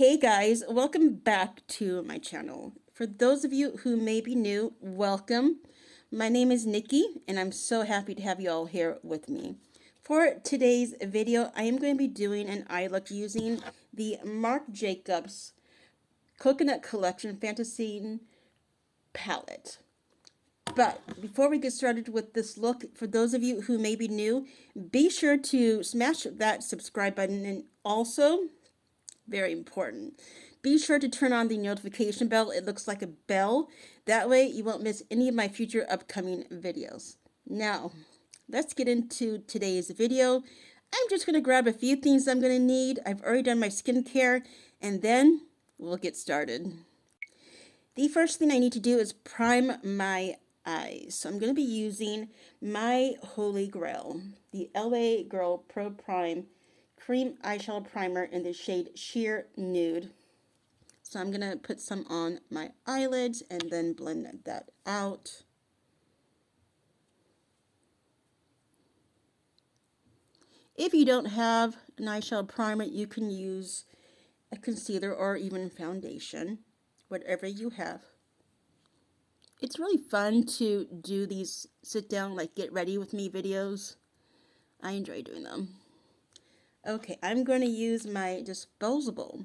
Hey guys, welcome back to my channel. For those of you who may be new, welcome. My name is Nikki and I'm so happy to have you all here with me. For today's video, I am going to be doing an eye look using the Marc Jacobs Coconut Collection Fantascene palette. But before we get started with this look, for those of you who may be new, be sure to smash that subscribe button, and also, very important, be sure to turn on the notification bell. It looks like a bell. That way you won't miss any of my future upcoming videos. Now, let's get into today's video. I'm just going to grab a few things I'm going to need. I've already done my skincare, and then we'll get started. The first thing I need to do is prime my eyes. So I'm going to be using my Holy Grail, the LA Girl Pro Prime Cream Eyeshadow Primer in the shade Sheer Nude. So I'm going to put some on my eyelids and then blend that out. If you don't have an eyeshadow primer, you can use a concealer or even foundation, whatever you have. It's really fun to do these sit down, like get ready with me videos. I enjoy doing them. Okay, I'm going to use my disposable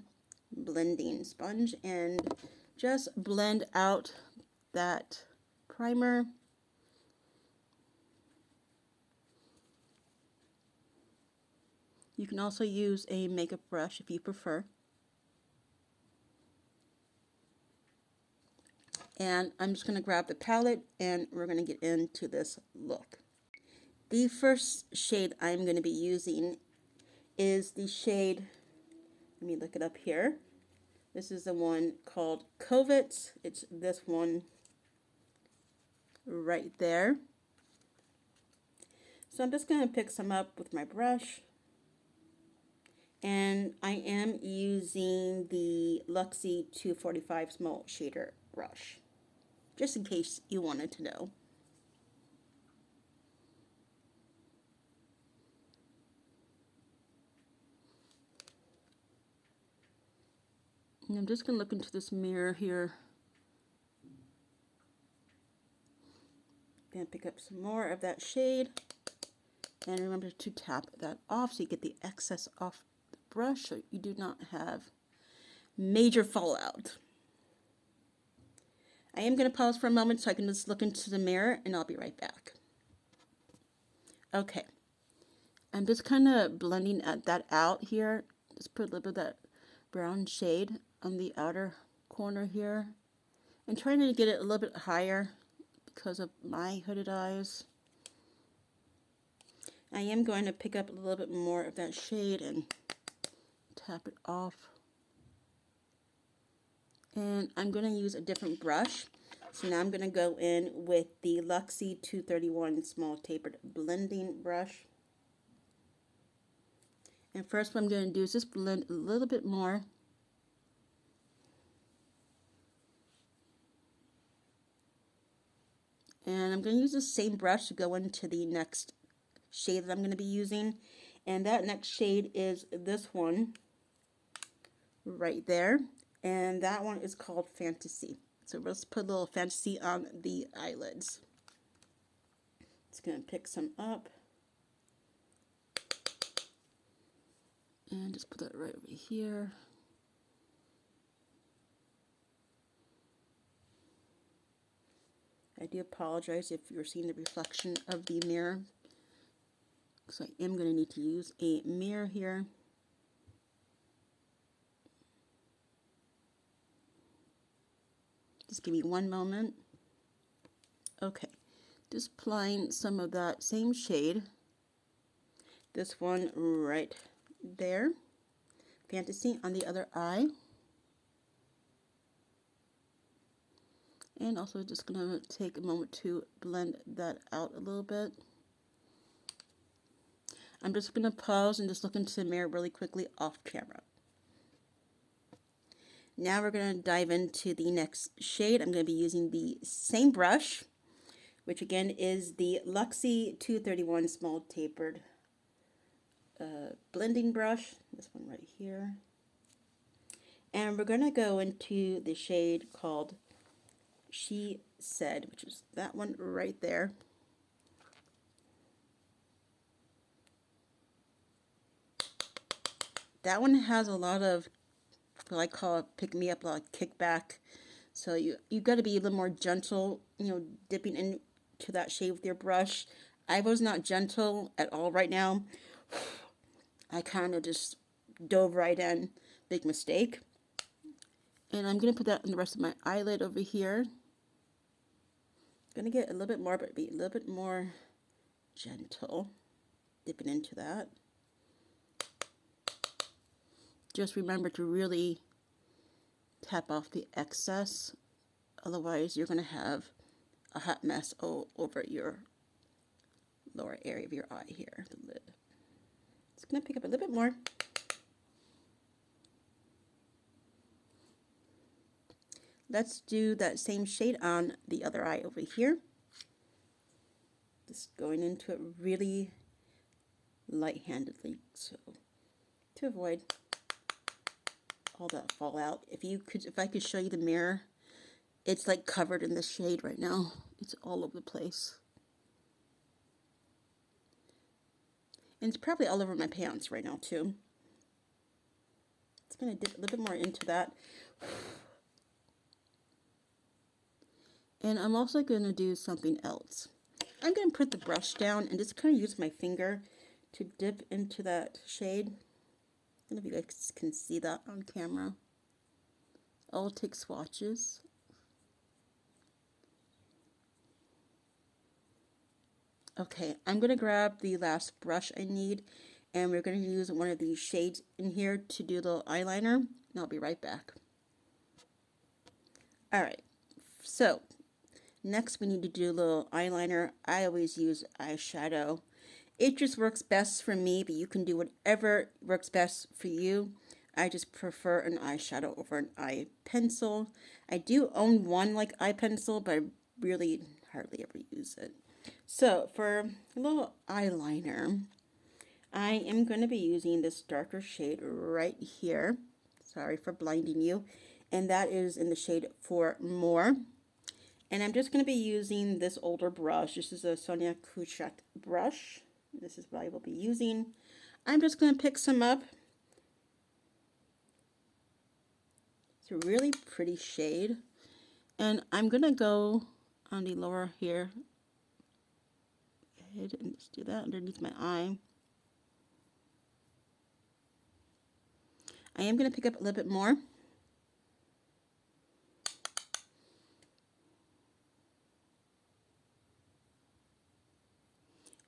blending sponge and just blend out that primer. You can also use a makeup brush if you prefer. And I'm just going to grab the palette and we're going to get into this look. The first shade I'm going to be using is the shade, let me look it up here. This is the one called Covets. It's this one right there. So I'm just going to pick some up with my brush. And I am using the Luxie 245 Small Shader brush, just in case you wanted to know. And I'm just going to look into this mirror here. Going to pick up some more of that shade. And remember to tap that off so you get the excess off the brush so you do not have major fallout. I am going to pause for a moment so I can just look into the mirror and I'll be right back. Okay. I'm just kind of blending that out here. Just put a little bit of that brown shade on the outer corner here. And trying to get it a little bit higher because of my hooded eyes. I am going to pick up a little bit more of that shade and tap it off. And I'm going to use a different brush. So now I'm going to go in with the Luxie 231 Small Tapered Blending Brush. And first what I'm going to do is just blend a little bit more. And I'm going to use the same brush to go into the next shade that I'm going to be using. And that next shade is this one right there. And that one is called Fantasy. So let's put a little Fantasy on the eyelids. Just going to pick some up. And just put that right over here. I do apologize if you're seeing the reflection of the mirror, because I am going to need to use a mirror here. Just give me one moment. Okay, just applying some of that same shade. This one right there. Fantasy on the other eye. And also just going to take a moment to blend that out a little bit. I'm just going to pause and just look into the mirror really quickly off camera. Now we're going to dive into the next shade. I'm going to be using the same brush, which again is the Luxie 231 Small Tapered Blending Brush. This one right here. And we're going to go into the shade called She Said, which is that one right there. That one has a lot of what I call pick me up, a lot of kickback. So you got to be a little more gentle, you know, dipping into that shade with your brush. I was not gentle at all right now. I kind of just dove right in. Big mistake. And I'm going to put that on the rest of my eyelid over here. Going to get a little bit more, but be a little bit more gentle. Dipping into that. Just remember to really tap off the excess. Otherwise, you're going to have a hot mess all over your lower area of your eye here, the lid. It's going to pick up a little bit more. Let's do that same shade on the other eye over here. Just going into it really light-handedly, so to avoid all that fallout. If I could show you the mirror, it's like covered in this shade right now. It's all over the place. And it's probably all over my pants right now too. It's going to dip a little bit more into that. And I'm also going to do something else. I'm going to put the brush down and just kind of use my finger to dip into that shade. I don't know if you guys can see that on camera. I'll take swatches. Okay, I'm going to grab the last brush I need, and we're going to use one of these shades in here to do the eyeliner, and I'll be right back. Alright, so next we need to do a little eyeliner. I always use eyeshadow. It just works best for me, but you can do whatever works best for you. I just prefer an eyeshadow over an eye pencil. I do own one like eye pencil, but I really hardly ever use it. So for a little eyeliner, I am going to be using this darker shade right here. Sorry for blinding you. And that is in the shade For More. And I'm just going to be using this older brush. This is a Sonia Kutcher brush. This is what I will be using. I'm just going to pick some up. It's a really pretty shade. And I'm going to go on the lower here. Go ahead and just do that underneath my eye. I am going to pick up a little bit more.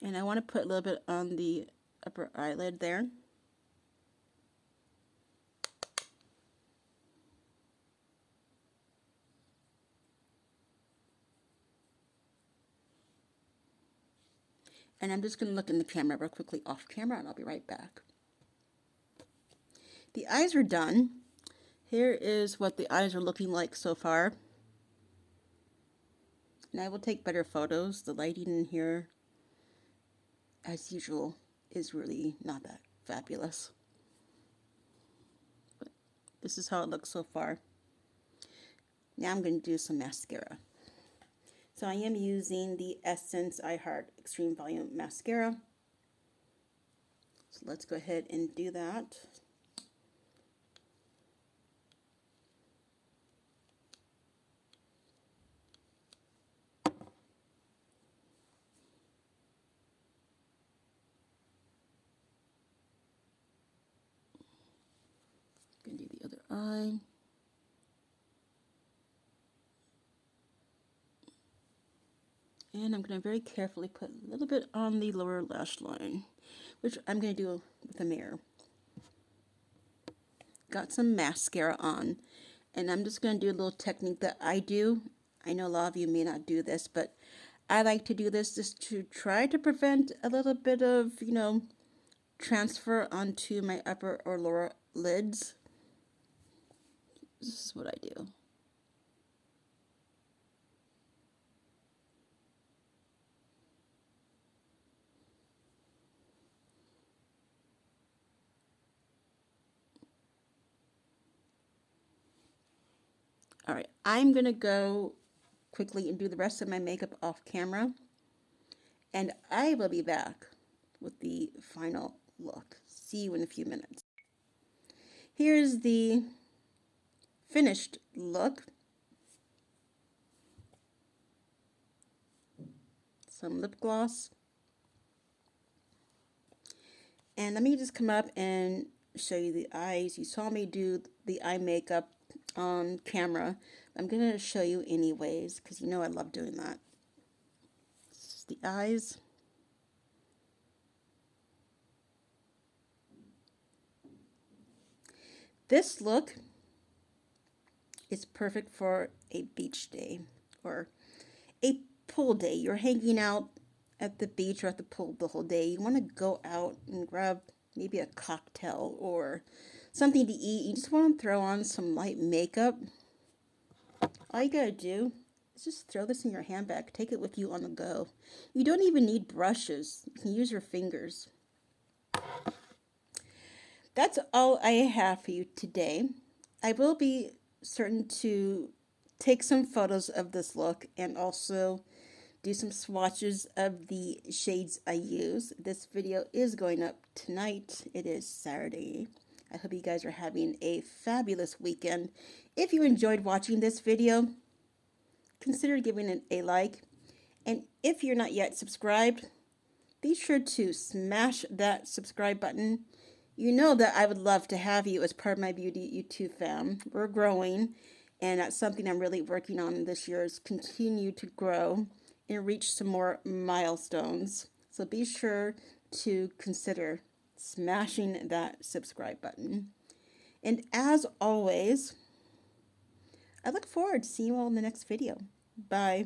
And I want to put a little bit on the upper eyelid there. And I'm just going to look in the camera real quickly off camera, and I'll be right back. The eyes are done. Here is what the eyes are looking like so far. And I will take better photos. The lighting in here, as usual, is really not that fabulous. But this is how it looks so far. Now I'm going to do some mascara. So I am using the Essence I Heart Extreme Volume Mascara. So let's go ahead and do that. Going to do the other eye. And I'm going to very carefully put a little bit on the lower lash line, which I'm going to do with a mirror. Got some mascara on, and I'm just going to do a little technique that I do. I know a lot of you may not do this, but I like to do this just to try to prevent a little bit of, you know, transfer onto my upper or lower lids. This is what I do. All right, I'm going to go quickly and do the rest of my makeup off camera. And I will be back with the final look. See you in a few minutes. Here's the finished look. Some lip gloss. And let me just come up and show you the eyes. You saw me do the eye makeup on camera. I'm going to show you anyways because you know I love doing that. This is the eyes. This look is perfect for a beach day or a pool day. You're hanging out at the beach or at the pool the whole day. You want to go out and grab maybe a cocktail or something to eat. You just want to throw on some light makeup. All you gotta do is just throw this in your handbag. Take it with you on the go. You don't even need brushes. You can use your fingers. That's all I have for you today. I will be certain to take some photos of this look and also do some swatches of the shades I use. This video is going up tonight. It is Saturday. I hope you guys are having a fabulous weekend. If you enjoyed watching this video, consider giving it a like. And if you're not yet subscribed, be sure to smash that subscribe button. You know that I would love to have you as part of my beauty YouTube fam. We're growing, and that's something I'm really working on this year is continue to grow and reach some more milestones. So be sure to consider smashing that subscribe button. And as always, I look forward to seeing you all in the next video. Bye.